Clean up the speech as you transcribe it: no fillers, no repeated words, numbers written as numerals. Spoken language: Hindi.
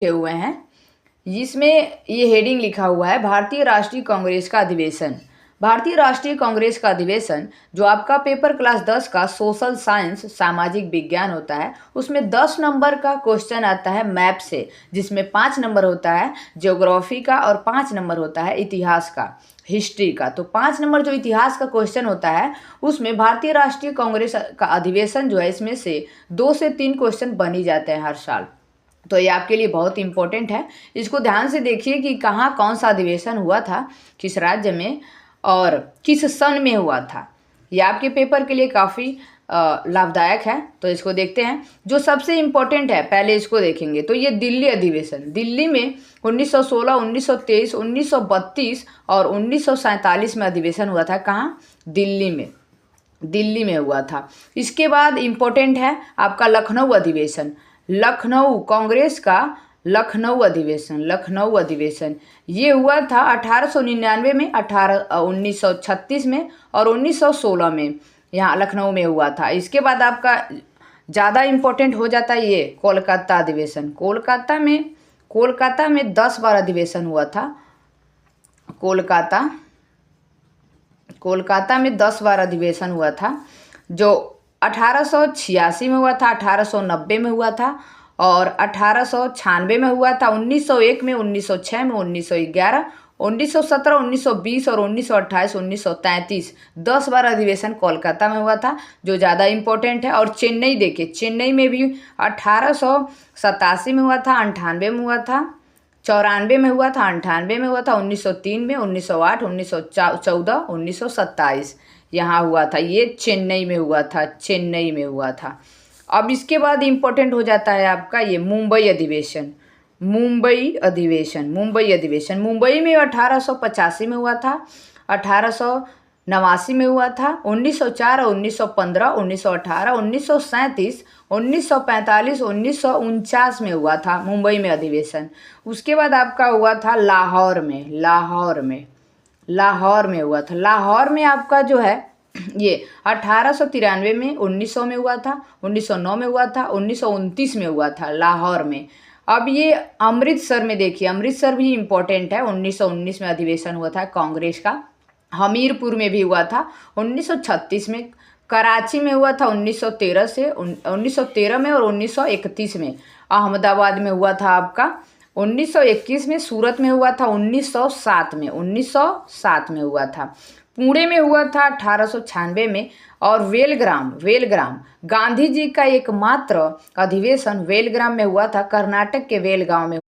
हुए हैं, जिसमें ये हेडिंग लिखा हुआ है भारतीय राष्ट्रीय कांग्रेस का अधिवेशन। भारतीय राष्ट्रीय कांग्रेस का अधिवेशन जो आपका पेपर क्लास 10 का सोशल साइंस सामाजिक विज्ञान होता है, उसमें 10 नंबर का क्वेश्चन आता है मैप से, जिसमें 5 नंबर होता है ज्योग्राफी का और 5 नंबर होता है इतिहास का, हिस्ट्री का। तो 5 नंबर जो इतिहास का क्वेश्चन होता है, उसमें भारतीय राष्ट्रीय कांग्रेस का अधिवेशन जो है, इसमें से 2 से 3 क्वेश्चन बन ही जाते हैं हर साल। तो ये आपके लिए बहुत इंपॉर्टेंट है। इसको ध्यान से देखिए कि कहाँ कौन सा अधिवेशन हुआ था, किस राज्य में और किस सन में हुआ था। ये आपके पेपर के लिए काफ़ी लाभदायक है। तो इसको देखते हैं। जो सबसे इम्पोर्टेंट है पहले इसको देखेंगे। तो ये दिल्ली अधिवेशन, दिल्ली में 1916, 1923, 1932 और 1947 में अधिवेशन हुआ था। कहाँ? दिल्ली में, दिल्ली में हुआ था। इसके बाद इम्पोर्टेंट है आपका लखनऊ अधिवेशन, लखनऊ कांग्रेस का लखनऊ अधिवेशन, लखनऊ अधिवेशन ये हुआ था 1899 में, 1936 में और 1916 में यहाँ लखनऊ में हुआ था। इसके बाद आपका ज़्यादा इम्पोर्टेंट हो जाता है ये कोलकाता अधिवेशन। कोलकाता में 10 बार अधिवेशन हुआ था। कोलकाता में 10 बार अधिवेशन हुआ था, जो 1886 में हुआ था, 1890 में हुआ था और 1896 में हुआ था, 1901 में, 1906 में, 1911, 1917, 1920 और 1928, 1933 10 बार अधिवेशन कोलकाता में हुआ था, जो ज़्यादा इम्पोर्टेंट है। और चेन्नई देखिए, चेन्नई में भी 1887 में हुआ था, 98 में हुआ था, 94 में हुआ था, 98 में हुआ था, 1903 में, 1908, 1914, 1927 यहाँ हुआ था। ये चेन्नई में हुआ था, चेन्नई में हुआ था। अब इसके बाद इम्पोर्टेंट हो जाता है आपका ये मुंबई अधिवेशन, मुंबई में 1885 में हुआ था, 1889 में हुआ था, 1904, 1915, 1918, 1937, 1945, 1949 में हुआ था मुंबई में अधिवेशन। उसके बाद आपका हुआ था लाहौर में हुआ था। लाहौर में आपका जो है ये 1893 में, 1900 में हुआ था, 1909 में हुआ था, 1929 में हुआ था लाहौर में। अब ये अमृतसर में देखिए, अमृतसर भी इम्पोर्टेंट है। 1919 में अधिवेशन हुआ था कांग्रेस का। हमीरपुर में भी हुआ था 1936 में। कराची में हुआ था 1913 में और 1931 में। अहमदाबाद में हुआ था आपका 1921 में। सूरत में हुआ था 1907 में हुआ था। पुणे में हुआ था 1896 में। और वेलग्राम गांधी जी का एकमात्र अधिवेशन वेलग्राम में हुआ था, कर्नाटक के वेलगांव में।